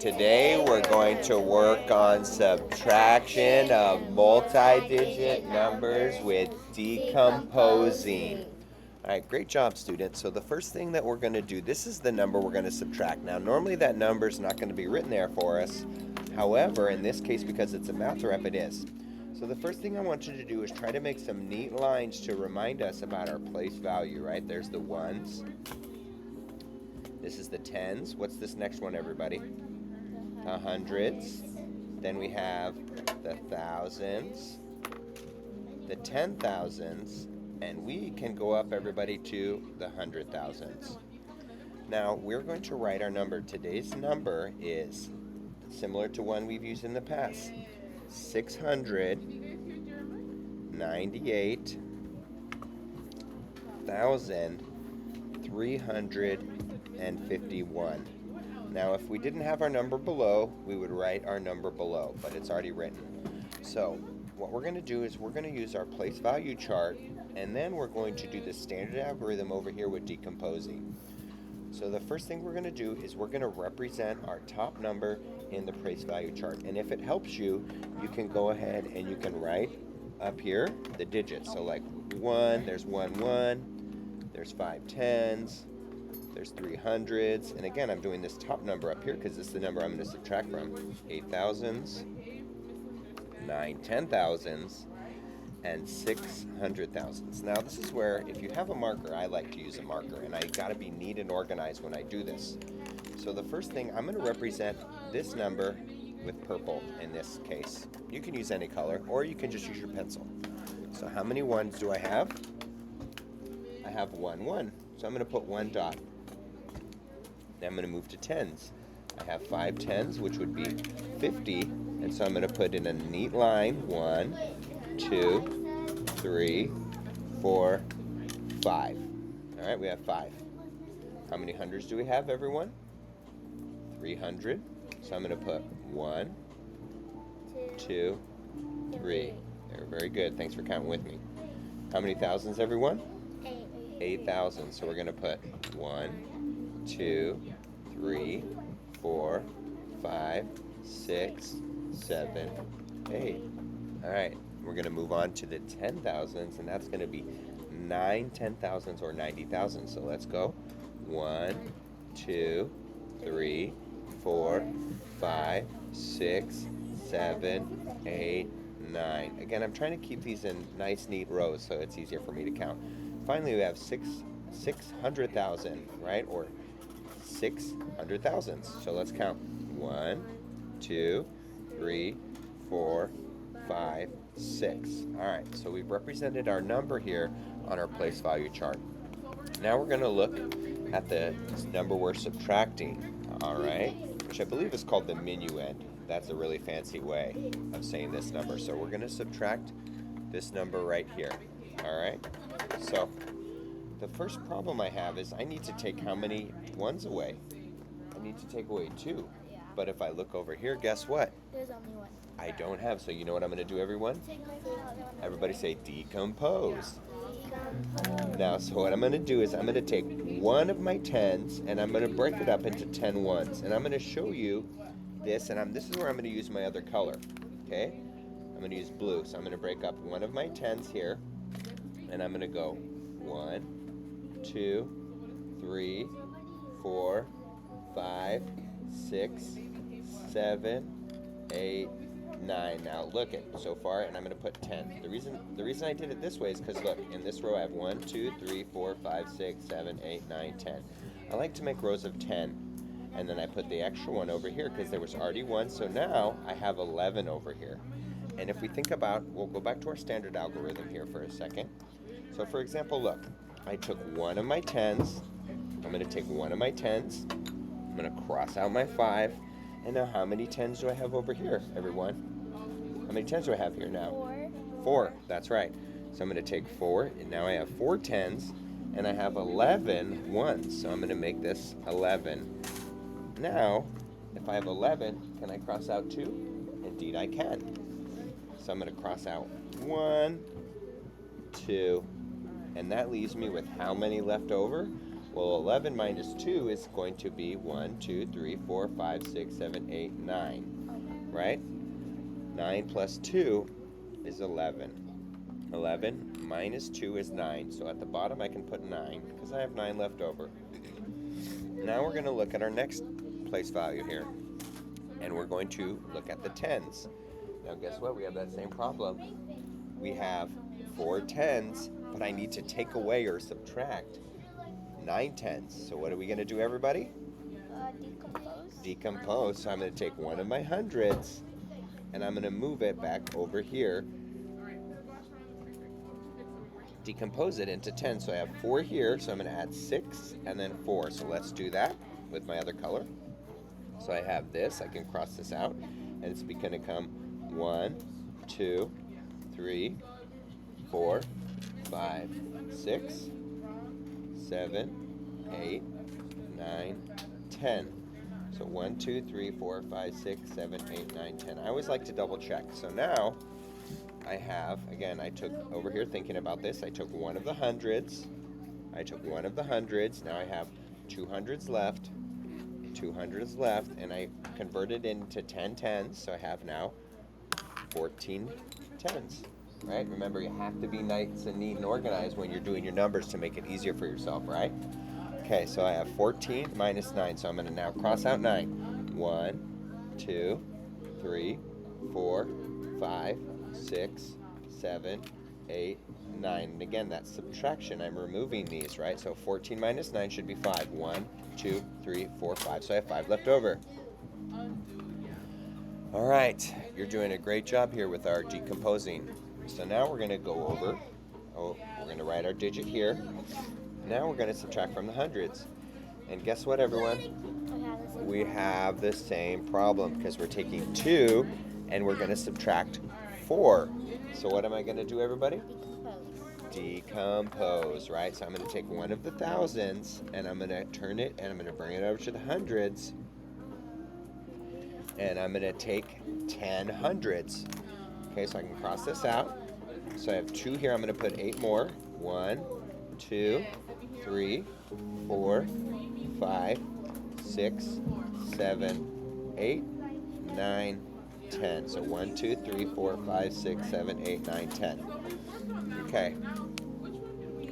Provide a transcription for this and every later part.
Today we're going to work on subtraction of multi-digit numbers with decomposing. All right, great job, students. So the first thing that we're going to do, this is the number we're going to subtract. Now, normally that number is not going to be written there for us. However, in this case, because it's a math rep, it is. So the first thing I want you to do is try to make some neat lines to remind us about our place value, right? There's the ones. This is the tens. What's this next one, everybody? The hundreds. Then we have the thousands, the 10,000s, and we can go up, everybody, to the 100,000s. Now, we're going to write our number. Today's number is similar to one we've used in the past. 698,351. Now, if we didn't have our number below, we would write our number below, but it's already written. So, what we're going to do is we're going to use our place value chart, and then we're going to do the standard algorithm over here with decomposing. So the first thing we're going to do is we're going to represent our top number in the place value chart. And if it helps you, you can go ahead and you can write up here the digits. So like 1, there's 1, 1, there's 5 tens, there's 3 hundreds, and again, I'm doing this top number up here because this is the number I'm going to subtract from. 8 thousands, 9 10,000s, and 600,000s. Now this is where, if you have a marker, I like to use a marker, and I gotta be neat and organized when I do this. So the first thing, I'm gonna represent this number with purple in this case. You can use any color, or you can just use your pencil. So how many ones do I have? I have 1, 1. So I'm gonna put 1 dot. Then I'm gonna move to tens. I have 5 tens, which would be 50, and so I'm gonna put in a neat line, 1, 2, 3, 4, 5. All right, we have 5. How many hundreds do we have, everyone? 300. So I'm going to put 1, 2, 3. They're very good. Thanks for counting with me. How many thousands, everyone? 8,000. So we're going to put 1, 2, 3, 4, 5, 6, 7, 8. All right. We're going to move on to the 10,000s, and that's going to be 9 10,000s or 90,000. So let's go. 1, 2, 3, 4, 5, 6, 7, 8, 9. Again, I'm trying to keep these in nice, neat rows so it's easier for me to count. Finally, we have 600,000, right? Or 600,000s. So let's count. 1, 2, 3, 4, 5, 6. All right, so we've represented our number here on our place value chart. Now we're going to look at the number we're subtracting, all right, which I believe is called the minuend. That's a really fancy way of saying this number. So we're going to subtract this number right here, all right? So the first problem I have is I need to take how many ones away? I need to take away 2. But if I look over here, guess what? There's only 1. I don't have. So you know what I'm going to do, everyone? Everybody say decompose. Now, so what I'm going to do is I'm going to take one of my tens and I'm going to break it up into 10 ones. And I'm going to show you this, and this is where I'm going to use my other color. Okay? I'm going to use blue. So I'm going to break up one of my tens here, and I'm going to go 1, 2, 3, 4, 5, 6, 7, 8, 9. Now look at so far, and I'm going to put 10. The reason I did it this way is because look, in this row I have 1, 2, 3, 4, 5, 6, 7, 8, 9, 10. I like to make rows of 10, and then I put the extra one over here because there was already 1, so now I have 11 over here. And if we think about, we'll go back to our standard algorithm here for a second. So for example, look, I took one of my tens. I'm going to take one of my tens. I'm going to cross out my 5. And now how many tens do I have over here, everyone? How many tens do I have here now? 4. 4, that's right. So I'm going to take 4, and now I have 4 tens, and I have 11 ones. So I'm going to make this 11. Now, if I have 11, can I cross out 2? Indeed I can. So I'm going to cross out 1, 2, and that leaves me with how many left over? Well, 11 minus 2 is going to be 1, 2, 3, 4, 5, 6, 7, 8, 9, right? 9 plus 2 is 11. 11 minus 2 is 9. So at the bottom I can put 9 because I have 9 left over. Now we're going to look at our next place value here. And we're going to look at the tens. Now guess what? We have that same problem. We have 4 tens, but I need to take away or subtract 9 tens. So what are we going to do, everybody? Decompose. Decompose. So I'm going to take one of my hundreds and I'm going to move it back over here. Decompose it into 10. So I have 4 here, so I'm going to add 6 and then 4. So let's do that with my other color. So I have this, I can cross this out, and it's going to come 1, 2, 3, 4, 5, 6, 7, 8, 9, 10. So 1, 2, 3, 4, 5, 6, 7, 8, 9, 10. I always like to double check. So now I have, again, I took over here thinking about this, I took one of the hundreds. Now I have 2 hundreds left. 200 is left, and I converted into 10 tens, so I have now 14 tens, right? Remember, you have to be nice and neat and organized when you're doing your numbers to make it easier for yourself, right? Okay, so I have 14 minus 9, so I'm going to now cross out 9. 1, 2, 3, 4, 5, 6, 7, 8, 9. And again, that's subtraction. I'm removing these, right? So 14 minus 9 should be 5. 1, 2, 3, 4, 5. So I have 5 left over. All right, you're doing a great job here with our decomposing. So now we're going to go over, we're going to write our digit here. Now we're going to subtract from the hundreds. And guess what, everyone? We have the same problem because we're taking 2 and we're going to subtract 4. So what am I going to do, everybody? Decompose, right? So I'm going to take one of the thousands and I'm going to turn it and I'm going to bring it over to the hundreds. And I'm going to take 10 hundreds. Okay, so I can cross this out. So I have 2 here. I'm going to put 8 more. 1, 2, 3, 4, 5, 6, 7, 8, 9, 10. So 1, 2, 3, 4, 5, 6, 7, 8, 9, 10. Okay.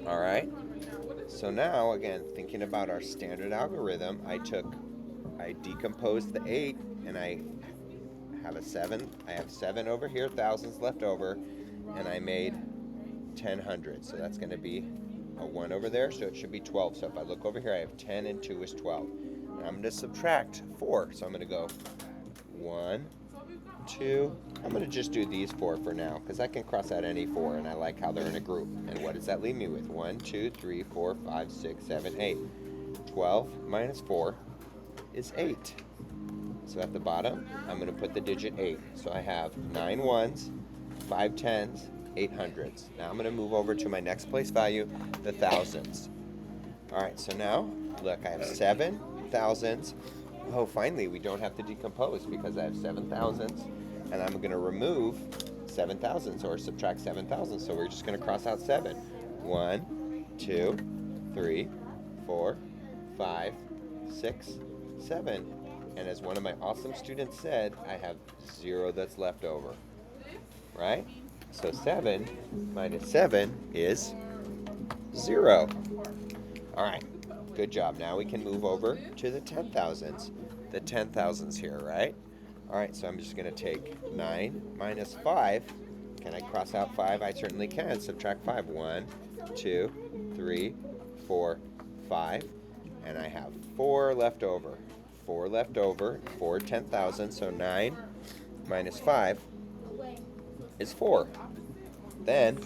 All right. So now, again, thinking about our standard algorithm, I decomposed the 8, and I have a 7. I have 7 over here, thousands left over, and I made 10 hundreds. So that's going to be a 1 over there, so it should be 12. So if I look over here, I have 10 and 2 is 12. And I'm going to subtract 4. So I'm going to go 1, 2. I'm going to just do these 4 for now because I can cross out any 4 and I like how they're in a group. And what does that leave me with? 1, 2, 3, 4, 5, 6, 7, 8. 12 minus 4 is 8. So at the bottom, I'm going to put the digit 8. So I have 9 ones, 5 tens, 8 hundreds. Now I'm going to move over to my next place value, the thousands. All right, so now, look, I have 7 thousands. Oh, finally, we don't have to decompose because I have 7 thousands, and I'm going to remove 7 thousands or subtract 7 thousands. So we're just going to cross out 7. 1, 2, 3, 4, 5, 6, 7. And as one of my awesome students said, I have 0 that's left over, right? So 7 minus 7 is 0. All right, good job. Now we can move over to the 10,000s. The 10,000s here, right? All right, so I'm just going to take 9 minus 5. Can I cross out 5? I certainly can. Subtract 5. 1, 2, 3, 4, 5. And I have 4 left over. 4 left over. 4 10,000. So 9 minus 5 is 4. Then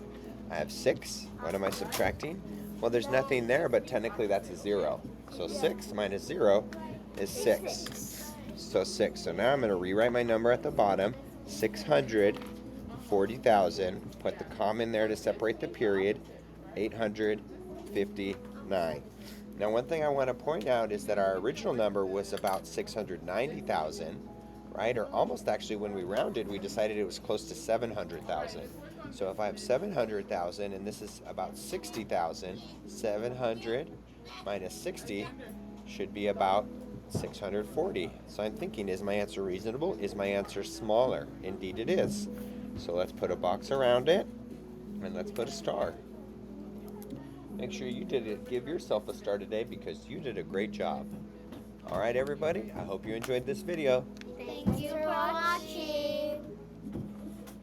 I have 6. What am I subtracting? Well, there's nothing there, but technically that's a 0. So 6 minus 0 is 6. So 6. So now I'm going to rewrite my number at the bottom. 640,000. Put the comma in there to separate the period. 859. Now, one thing I want to point out is that our original number was about 690,000, right? Or almost actually, when we rounded, we decided it was close to 700,000. So if I have 700,000 and this is about 60,000, 700 minus 60 should be about 640. So I'm thinking, is my answer reasonable? Is my answer smaller? Indeed it is. So let's put a box around it, and let's put a star. Make sure you did it. Give yourself a star today because you did a great job. All right, everybody, I hope you enjoyed this video. Thank you for watching.